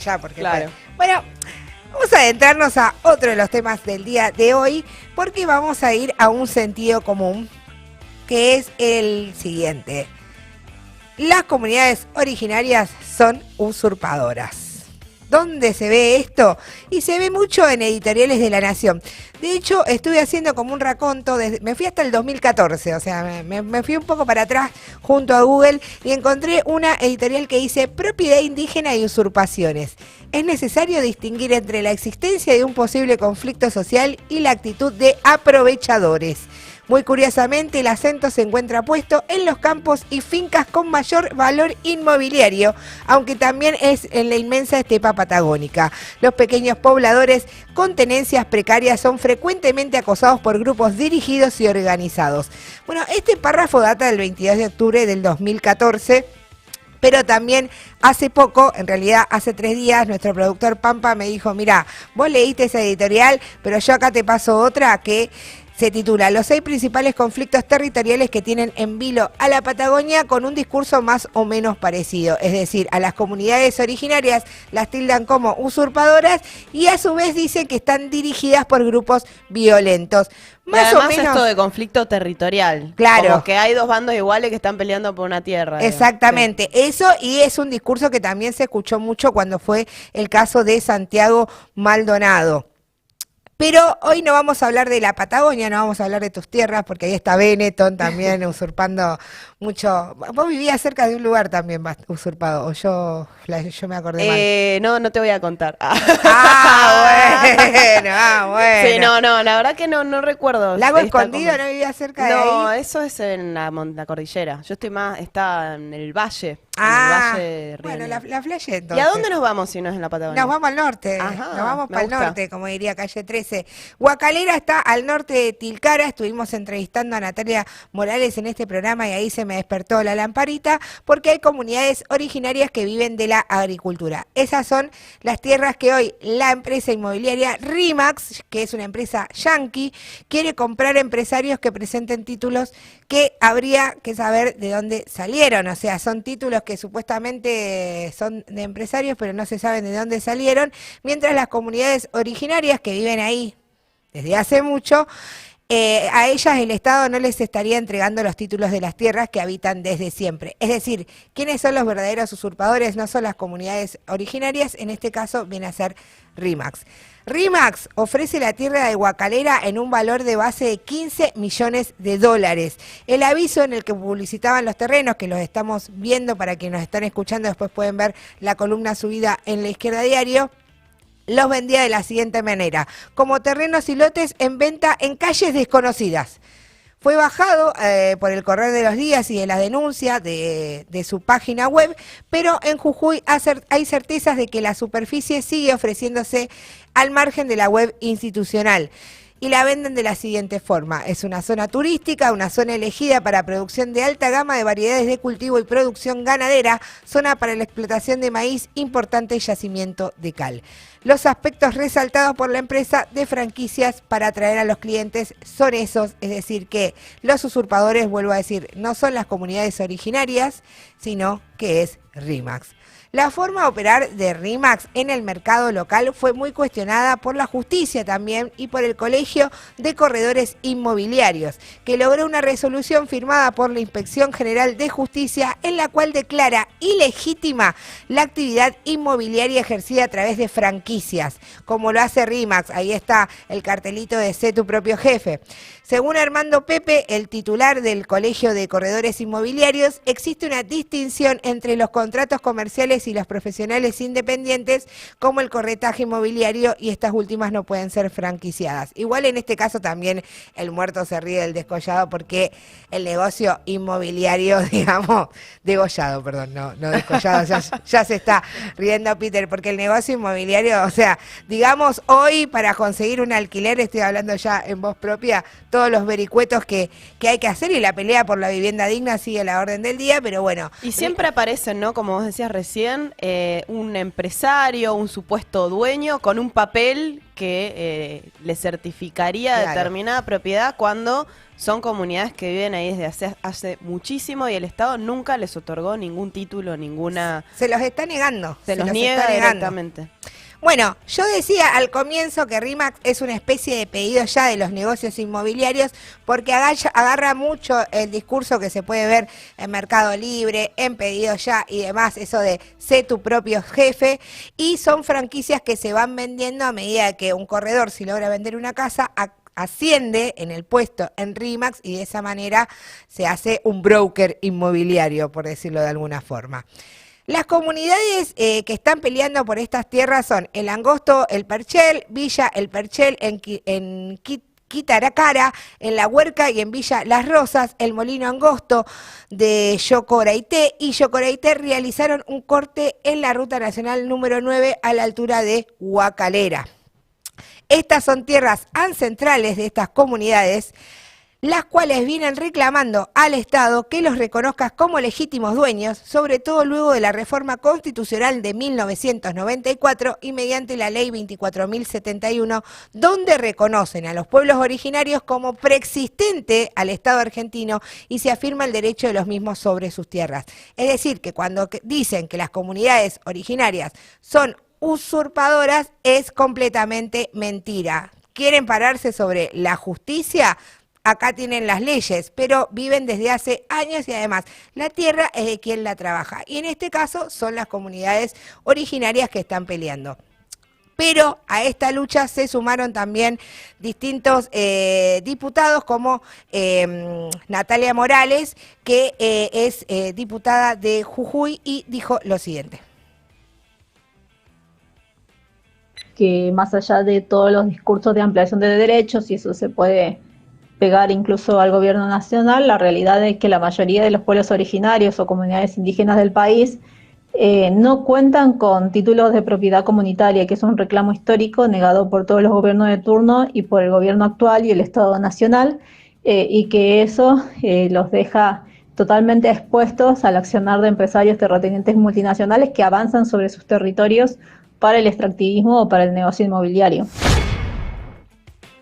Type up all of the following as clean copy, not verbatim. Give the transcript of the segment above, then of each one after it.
Ya, porque Claro. bueno, vamos a adentrarnos a otro de los temas del día de hoy, porque vamos a ir a un sentido común, que es el siguiente. Las comunidades originarias son usurpadoras. ¿Dónde se ve esto? Y se ve mucho en editoriales de La Nación. De hecho, estuve haciendo como un raconto, me fui hasta el 2014, o sea, me fui un poco para atrás junto a Google y encontré una editorial que dice propiedad indígena y usurpaciones. Es necesario distinguir entre la existencia de un posible conflicto social y la actitud de aprovechadores. Muy curiosamente, el acento se encuentra puesto en los campos y fincas con mayor valor inmobiliario, aunque también es en la inmensa estepa patagónica. Los pequeños pobladores con tenencias precarias son frecuentemente acosados por grupos dirigidos y organizados. Bueno, este párrafo data del 22 de octubre del 2014. Pero también hace poco, en realidad hace 3 días, nuestro productor Pampa me dijo, mira, vos leíste esa editorial, pero yo acá te paso otra que se titula Los 6 principales conflictos territoriales que tienen en vilo a la Patagonia, con un discurso más o menos parecido. Es decir, a las comunidades originarias las tildan como usurpadoras y a su vez dicen que están dirigidas por grupos violentos. Más además o menos esto de conflicto territorial. Claro. Como que hay dos bandos iguales que están peleando por una tierra. Digamos. Exactamente, sí. Eso, y es un discurso que también se escuchó mucho cuando fue el caso de Santiago Maldonado. Pero hoy no vamos a hablar de la Patagonia, no vamos a hablar de tus tierras, porque ahí está Benetton también usurpando mucho. Vos vivías cerca de un lugar también usurpado, o yo me acordé mal. No te voy a contar. Bueno. Sí, no, la verdad que no recuerdo. ¿Lago Escondido no vivía cerca de ahí? No, eso es en la cordillera. Yo está en el valle. Bueno, la Flash entonces. ¿Y a dónde nos vamos si no es en la Patagonia? Nos vamos al norte, nos vamos para el norte, como diría Calle 13. Guacalera está al norte de Tilcara, estuvimos entrevistando a Natalia Morales en este programa y ahí se me despertó la lamparita, porque hay comunidades originarias que viven de la agricultura. Esas son las tierras que hoy la empresa inmobiliaria RE/MAX, que es una empresa yanqui, quiere comprar a empresarios que presenten títulos que habría que saber de dónde salieron, o sea, son títulos que supuestamente son de empresarios, pero no se saben de dónde salieron, mientras las comunidades originarias que viven ahí desde hace mucho, a ellas el Estado no les estaría entregando los títulos de las tierras que habitan desde siempre. Es decir, ¿quiénes son los verdaderos usurpadores? No son las comunidades originarias, en este caso viene a ser RE/MAX. RE/MAX ofrece la tierra de Guacalera en un valor de base de 15 millones de dólares. El aviso en el que publicitaban los terrenos, que los estamos viendo para quienes nos están escuchando, después pueden ver la columna subida en La Izquierda Diario, los vendía de la siguiente manera: como terrenos y lotes en venta en calles desconocidas. Fue bajado por el correr de los días y de la denuncia de su página web, pero en Jujuy hay certezas de que la superficie sigue ofreciéndose al margen de la web institucional. Y la venden de la siguiente forma: es una zona turística, una zona elegida para producción de alta gama de variedades de cultivo y producción ganadera, zona para la explotación de maíz, importante yacimiento de cal. Los aspectos resaltados por la empresa de franquicias para atraer a los clientes son esos, es decir, que los usurpadores, vuelvo a decir, no son las comunidades originarias, sino que es RE/MAX. La forma de operar de RE/MAX en el mercado local fue muy cuestionada por la justicia también y por el Colegio de Corredores Inmobiliarios, que logró una resolución firmada por la Inspección General de Justicia en la cual declara ilegítima la actividad inmobiliaria ejercida a través de franquicias, como lo hace RE/MAX. Ahí está el cartelito de Sé tu propio jefe. Según Armando Pepe, el titular del Colegio de Corredores Inmobiliarios, existe una distinción entre los contratos comerciales y los profesionales independientes, como el corretaje inmobiliario, y estas últimas no pueden ser franquiciadas. Igual en este caso también el muerto se ríe del descollado, porque el negocio inmobiliario, digamos, degollado, perdón, no descollado, ya se está riendo Peter, porque el negocio inmobiliario, o sea, digamos, hoy para conseguir un alquiler, estoy hablando ya en voz propia, todos los vericuetos que hay que hacer, y la pelea por la vivienda digna sigue a la orden del día, pero bueno. Y siempre aparecen, ¿no? Como vos decías recién, también un empresario, un supuesto dueño, con un papel que le certificaría determinada propiedad cuando son comunidades que viven ahí desde hace muchísimo y el Estado nunca les otorgó ningún título, ninguna... Se los está negando. Se los niega directamente. Bueno, yo decía al comienzo que RE/MAX es una especie de pedido ya de los negocios inmobiliarios porque agarra mucho el discurso que se puede ver en Mercado Libre, en Pedido Ya y demás, eso de sé tu propio jefe, y son franquicias que se van vendiendo a medida que un corredor, si logra vender una casa, asciende en el puesto en RE/MAX y de esa manera se hace un broker inmobiliario, por decirlo de alguna forma. Las comunidades que están peleando por estas tierras son El Angosto, El Perchel, Villa El Perchel, en Quitaracara, en La Huerca y en Villa Las Rosas, el Molino Angosto de Yocoraité y Yocoraité realizaron un corte en la Ruta Nacional número 9 a la altura de Huacalera. Estas son tierras ancestrales de estas comunidades, las cuales vienen reclamando al Estado que los reconozca como legítimos dueños, sobre todo luego de la reforma constitucional de 1994 y mediante la ley 24.071, donde reconocen a los pueblos originarios como preexistente al Estado argentino y se afirma el derecho de los mismos sobre sus tierras. Es decir, que cuando dicen que las comunidades originarias son usurpadoras, es completamente mentira. ¿Quieren pararse sobre la justicia? Acá tienen las leyes, pero viven desde hace años y además la tierra es de quien la trabaja. Y en este caso son las comunidades originarias que están peleando. Pero a esta lucha se sumaron también distintos diputados como Natalia Morales, que es diputada de Jujuy y dijo lo siguiente. Que más allá de todos los discursos de ampliación de derechos, y eso se puede pegar incluso al gobierno nacional, la realidad es que la mayoría de los pueblos originarios o comunidades indígenas del país no cuentan con títulos de propiedad comunitaria, que es un reclamo histórico negado por todos los gobiernos de turno y por el gobierno actual y el Estado nacional, y que eso los deja totalmente expuestos al accionar de empresarios terratenientes multinacionales que avanzan sobre sus territorios para el extractivismo o para el negocio inmobiliario.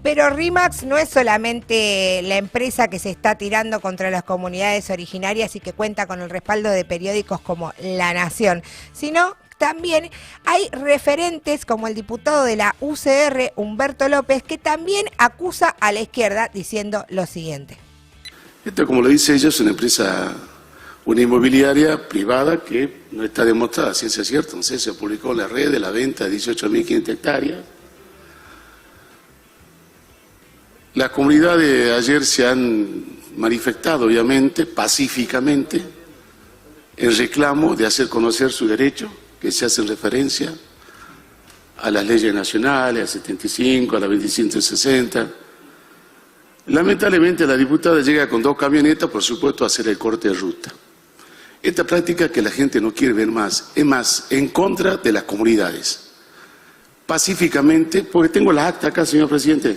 Pero RE/MAX no es solamente la empresa que se está tirando contra las comunidades originarias y que cuenta con el respaldo de periódicos como La Nación, sino también hay referentes como el diputado de la UCR, Humberto López, que también acusa a la izquierda diciendo lo siguiente. Esto, como lo dice ella, es una empresa, una inmobiliaria privada que no está demostrada, ciencia cierta. Entonces se publicó en la red de la venta de 18.500 hectáreas. Las comunidades ayer se han manifestado, obviamente, pacíficamente, en reclamo de hacer conocer su derecho, que se hacen referencia a las leyes nacionales, a 75, a la 2560. Lamentablemente la diputada llega con 2 camionetas, por supuesto, a hacer el corte de ruta. Esta práctica que la gente no quiere ver más, es más, en contra de las comunidades. Pacíficamente, porque tengo las actas acá, señor presidente.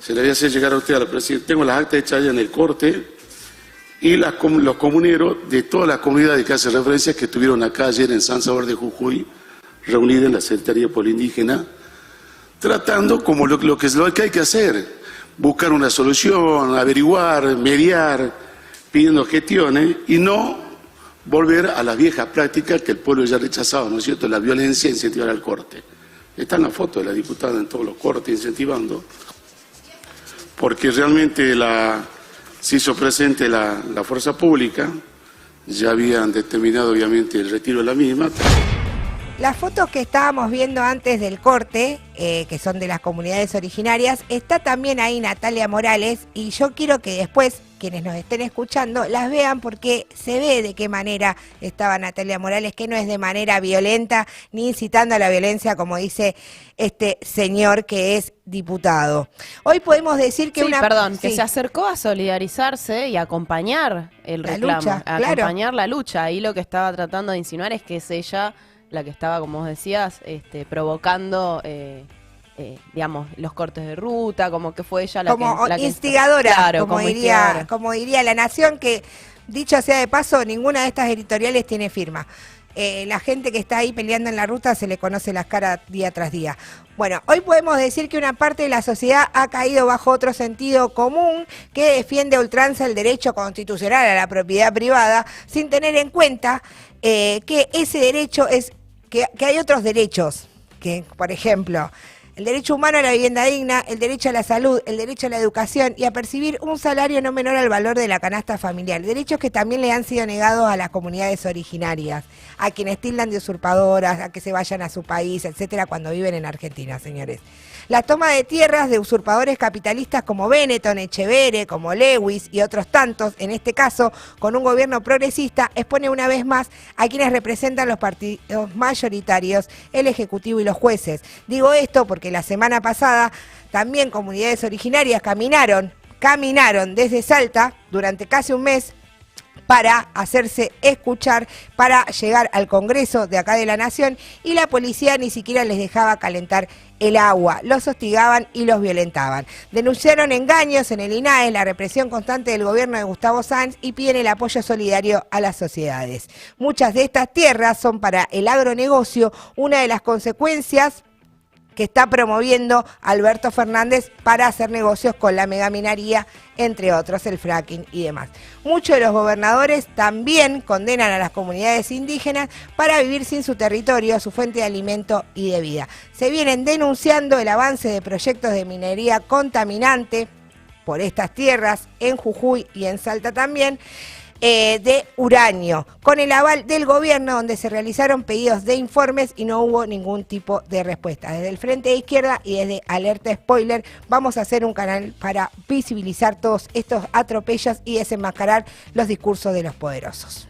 Se le voy a hacer llegar a usted a la presidenta. Tengo las actas hechas allá en el corte y los comuneros de todas las comunidades que hace referencia que estuvieron acá ayer en San Salvador de Jujuy, reunidas en la Secretaría de Pueblo Indígena, tratando como lo que hay que hacer, buscar una solución, averiguar, mediar, pidiendo gestiones y no volver a las viejas prácticas que el pueblo ya ha rechazado, ¿no es cierto? La violencia, incentivar al corte. Está en la foto de la diputada en todos los cortes incentivando, porque realmente se hizo presente la fuerza pública, ya habían determinado obviamente el retiro de la misma. Las fotos que estábamos viendo antes del corte, que son de las comunidades originarias, está también ahí Natalia Morales y yo quiero que después quienes nos estén escuchando las vean porque se ve de qué manera estaba Natalia Morales, que no es de manera violenta ni incitando a la violencia como dice este señor que es diputado. Hoy podemos decir que que se acercó a solidarizarse y a acompañar el reclamo, lucha, a acompañar la lucha. Ahí lo que estaba tratando de insinuar es que es ella la que estaba, como vos decías, provocando, digamos, los cortes de ruta, como que fue ella la instigadora, claro, como diría La Nación, que dicho sea de paso, ninguna de estas editoriales tiene firma. la gente que está ahí peleando en la ruta se le conoce las caras día tras día. Bueno, hoy podemos decir que una parte de la sociedad ha caído bajo otro sentido común que defiende a ultranza el derecho constitucional a la propiedad privada sin tener en cuenta que ese derecho es que hay otros derechos, que por ejemplo el derecho humano a la vivienda digna, el derecho a la salud, el derecho a la educación y a percibir un salario no menor al valor de la canasta familiar. Derechos que también le han sido negados a las comunidades originarias, a quienes tildan de usurpadoras, a que se vayan a su país, etcétera, cuando viven en Argentina, señores. La toma de tierras de usurpadores capitalistas como Benetton, Echeverre, como Lewis y otros tantos, en este caso con un gobierno progresista, expone una vez más a quienes representan los partidos mayoritarios, el Ejecutivo y los jueces. Digo esto porque la semana pasada también comunidades originarias caminaron desde Salta durante casi un mes para hacerse escuchar, para llegar al Congreso de acá de la Nación, y la policía ni siquiera les dejaba calentar el agua, los hostigaban y los violentaban. Denunciaron engaños en el INAE, la represión constante del gobierno de Gustavo Sáenz y piden el apoyo solidario a las sociedades. Muchas de estas tierras son para el agronegocio, una de las consecuencias que está promoviendo Alberto Fernández para hacer negocios con la megaminería, entre otros, el fracking y demás. Muchos de los gobernadores también condenan a las comunidades indígenas para vivir sin su territorio, su fuente de alimento y de vida. Se vienen denunciando el avance de proyectos de minería contaminante por estas tierras, en Jujuy y en Salta también, de uranio, con el aval del gobierno, donde se realizaron pedidos de informes y no hubo ningún tipo de respuesta. Desde el Frente de Izquierda y desde Alerta Spoiler vamos a hacer un canal para visibilizar todos estos atropellos y desenmascarar los discursos de los poderosos.